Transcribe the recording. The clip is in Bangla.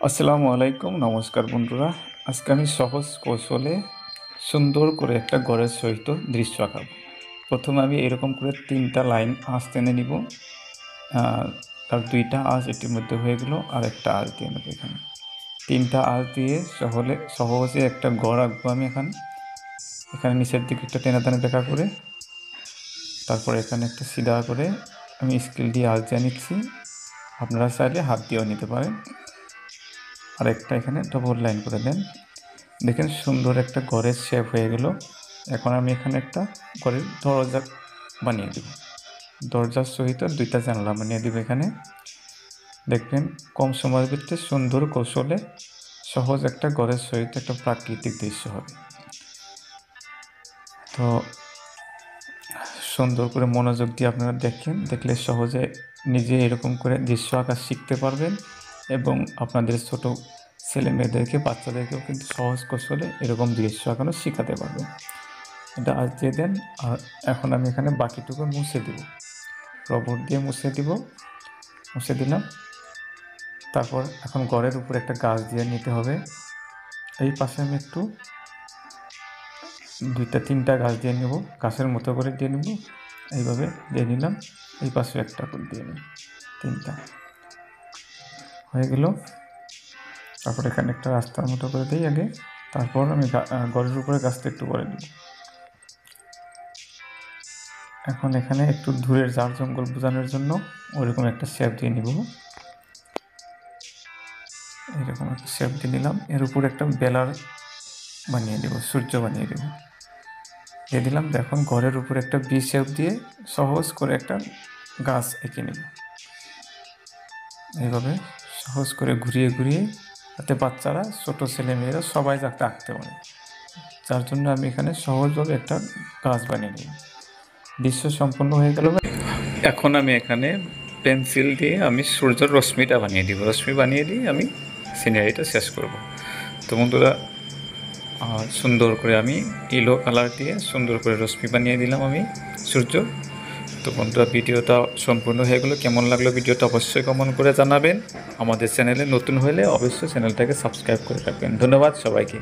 আসসালামু আলাইকুম, নমস্কার বন্ধুরা। আজকে আমি সহজ কৌশলে সুন্দর করে একটা ঘরের সহিত দৃশ্য আঁকাবো। প্রথমে আমি এরকম করে 3টা লাইন আঁচ টেনে নিব। তার 2টা আঁচ এটির মধ্যে হয়ে গেল, আর একটা আঁচ দিয়ে নেব এখানে। 3টা আঁচ দিয়ে সহজে একটা ঘর আঁকবো আমি এখানে নিচের দিকে একটা টেনে টেনে দেখা করে, তারপর এখানে একটা সিধা করে আমি স্কেল দিয়ে আঁচ দিয়ে নিচ্ছি। আপনারা চাইলে হাত দিয়েও নিতে পারেন। আর একটা এখানে ডবল লাইন করে দেন। দেখেন সুন্দর একটা ঘরের শেপ হয়ে গেল। এখন আমি এখানে একটা ঘরের দরজা বানিয়ে দেব। দরজার সহিত 2টা জানলা বানিয়ে দেব এখানে। দেখবেন কম সময়ের ভিতরে সুন্দর কৌশলে সহজ একটা ঘরের সহিত একটা প্রাকৃতিক দৃশ্য হবে। তো সুন্দর করে মনোযোগ দিয়ে আপনারা দেখলে সহজে নিজে এরকম করে দৃশ্য আঁকা শিখতে পারবেন, এবং আপনাদের ছোট ছেলে মেয়েদেরকে, বাচ্চাদেরকেও কিন্তু সহজ কৌশলে এরকম দৃশ্য আঁকানো শেখাতে পারবেন। এটা আঁচ দিয়ে দেন। আর এখন আমি এখানে বাকিটুকু মুছে দিব, রবর দিয়ে মুছে দিলাম। তারপর এখন ঘরের উপর একটা গাছ দিয়ে নিতে হবে। এই পাশে আমি একটু 2-3টা গাছ দিয়ে নেব, গাছের মতো করে দিয়ে নেব। এইভাবে দিয়ে নিলাম। এই পাশে একটা করে দিয়ে নিই, 3টা হয়ে গেল। তারপর এখানে একটা রাস্তার মতো করে দিই আগে, তারপর আমি ঘরের উপরে গাছটা একটু করে দিব। এখন এখানে একটু দূরের ঝাড় জঙ্গল বোঝানোর জন্য ওইরকম একটা শেপ দিয়ে নিব। এরকম একটা শেপ দিয়ে নিলাম। এর উপর একটা বেলার বানিয়ে দেব, সূর্য বানিয়ে দেব, দিয়ে দিলাম। দেখুন ঘরের উপর একটা বি শেপ দিয়ে সহজ করে একটা গাছ এঁকে নেব। এইভাবে সহজ করে ঘুরিয়ে ঘুরিয়ে, যাতে বাচ্চারা, ছোট ছেলে মেয়েরা সবাই যাতে আঁকতে পারে, যার জন্য আমি এখানে সহজভাবে একটা গাছ বানিয়ে নিলাম। দৃশ্য সম্পন্ন হয়ে গেল। এখন আমি এখানে পেন্সিল দিয়ে আমি সূর্যের রশ্মিটা বানিয়ে দিব। রশ্মি বানিয়ে দিয়ে আমি সিনারিটা শেষ করব। তো বন্ধুরা, সুন্দর করে আমি ইলো কালার দিয়ে সুন্দর করে রশ্মি বানিয়ে দিলাম আমি সূর্য। তো বন্ধুরা, ভিডিওটা সম্পূর্ণ হয়ে গেলো। কেমন লাগলো ভিডিওটা অবশ্যই কমেন্ট করে জানাবেন। আমাদের চ্যানেলে নতুন হলে অবশ্যই চ্যানেলটাকে সাবস্ক্রাইব করে রাখবেন। ধন্যবাদ সবাইকে।